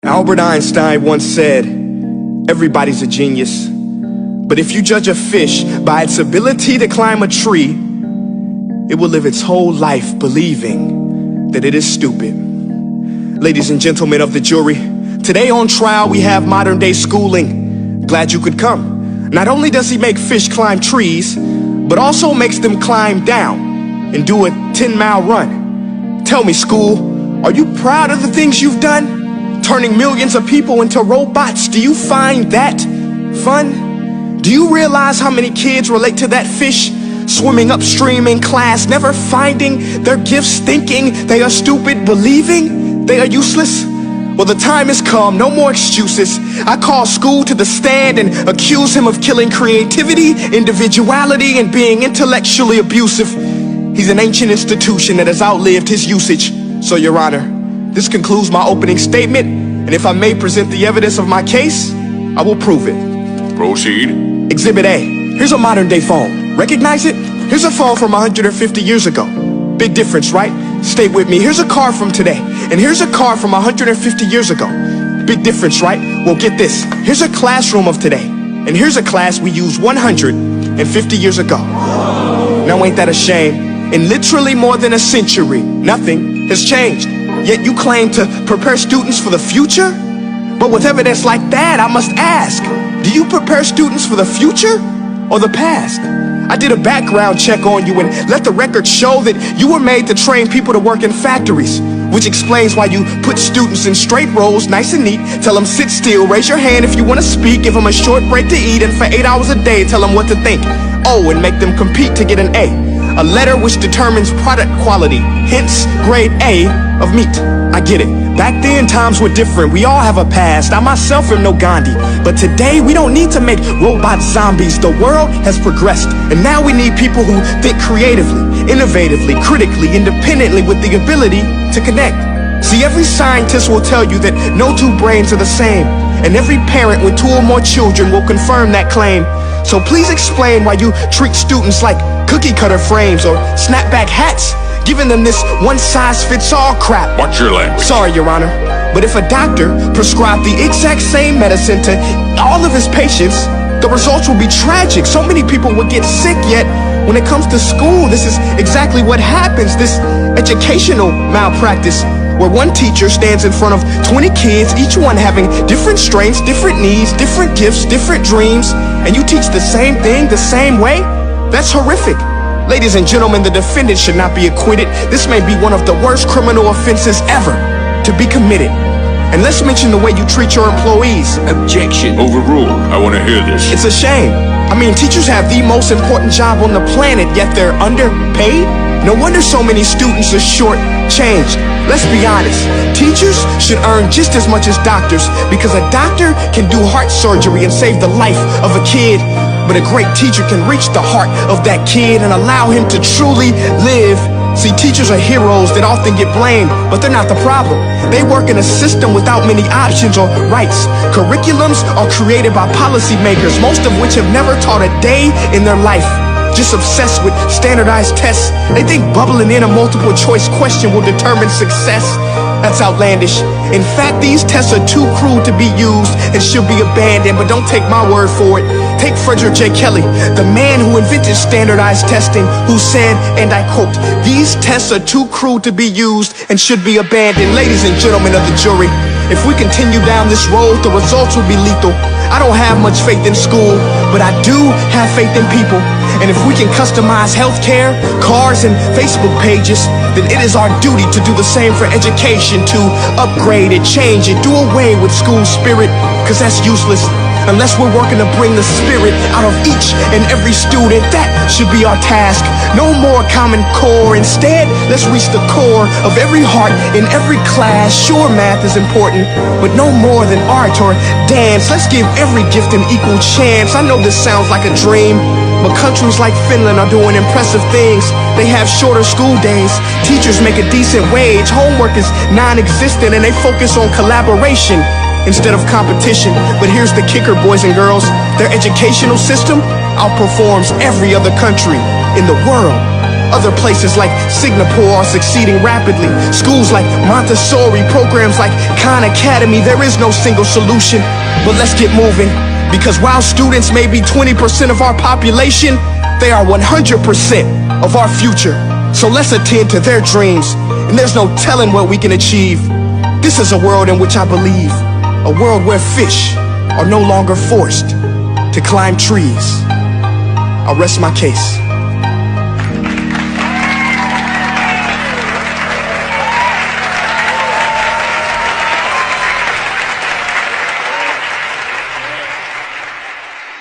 Albert Einstein once said, everybody's a genius, but if you judge a fish by its ability to climb a tree, it will live its whole life believing that it is stupid. Ladies and gentlemen of the jury, today on trial we have modern day schooling. Glad you could come. Not only does he make fish climb trees, but also makes them climb down and do a 10-mile run. Tell me, school, are you proud of the things you've done? Turning millions of people into robots, do you find that fun? Do you realize how many kids relate to that fish swimming upstream in class, never finding their gifts, thinking they are stupid, believing they are useless? Well, the time has come, no more excuses. I call school to the stand and accuse him of killing creativity, individuality, and being intellectually abusive. He's an ancient institution that has outlived his usage. So, Your Honor, this concludes my opening statement, and if I may present the evidence of my case, I will prove it. Proceed. Exhibit A. Here's a modern day phone. Recognize it? Here's a phone from 150 years ago. Big difference, right? Stay with me. Here's a car from today, and here's a car from 150 years ago. Big difference, right? Well, get this. Here's a classroom of today, and here's a class we used 150 years ago. Now, ain't that a shame? In literally more than a century, nothing has changed. Yet you claim to prepare students for the future? But with evidence like that, I must ask, do you prepare students for the future or the past? I did a background check on you and let the record show that you were made to train people to work in factories, which explains why you put students in straight rows, nice and neat, tell them sit still, raise your hand if you want to speak, give them a short break to eat, and for 8 hours a day tell them what to think. Oh, and make them compete to get an A. A letter which determines product quality, hence grade A of meat. I get it. Back then, times were different. We all have a past. I myself am no Gandhi. But today, we don't need to make robot zombies. The world has progressed. And now we need people who think creatively, innovatively, critically, independently, with the ability to connect. See, every scientist will tell you that no two brains are the same. And every parent with 2 or more children will confirm that claim. So please explain why you treat students like cookie cutter frames or snapback hats, giving them this one-size-fits-all crap. Watch your language. Sorry, Your Honor, but if a doctor prescribed the exact same medicine to all of his patients, the results will be tragic. So many people will get sick, yet when it comes to school, this is exactly what happens. This educational malpractice, where one teacher stands in front of 20 kids, each one having different strengths, different needs, different gifts, different dreams, and you teach the same thing the same way? That's horrific. Ladies and gentlemen, the defendant should not be acquitted. This may be one of the worst criminal offenses ever to be committed. And let's mention the way you treat your employees. Objection. Overruled. I want to hear this. It's a shame. I mean, teachers have the most important job on the planet, yet they're underpaid? No wonder so many students are short-changed. Let's be honest, teachers should earn just as much as doctors, because a doctor can do heart surgery and save the life of a kid, but a great teacher can reach the heart of that kid and allow him to truly live. See, teachers are heroes that often get blamed, but they're not the problem. They work in a system without many options or rights. Curriculums are created by policymakers, most of which have never taught a day in their life. Just obsessed with standardized tests. They think bubbling in a multiple choice question will determine success. That's outlandish. In fact, these tests are too cruel to be used and should be abandoned, but don't take my word for it. Take Frederick J. Kelly, the man who invented standardized testing, who said, and I quote, "These tests are too cruel to be used and should be abandoned." Ladies and gentlemen of the jury, if we continue down this road, the results will be lethal. I don't have much faith in school, but I do have faith in people. And if we can customize healthcare, cars, and Facebook pages, then it is our duty to do the same for education, to upgrade it, change it, do away with school spirit, because that's useless. Unless we're working to bring the spirit out of each and every student, that should be our task. No more Common Core. Instead, let's reach the core of every heart in every class. Sure, math is important, but no more than art or dance. Let's give every gift an equal chance. I know this sounds like a dream, but countries like Finland are doing impressive things. They have shorter school days, teachers make a decent wage, homework is non-existent, and they focus on collaboration instead of competition. But here's the kicker, boys and girls. Their educational system outperforms every other country in the world. Other places like Singapore are succeeding rapidly. Schools like Montessori, programs like Khan Academy. There is no single solution, but let's get moving. Because while students may be 20% of our population, they are 100% of our future. So let's attend to their dreams, and there's no telling what we can achieve. This is a world in which I believe, a world where fish are no longer forced to climb trees. I'll rest my case.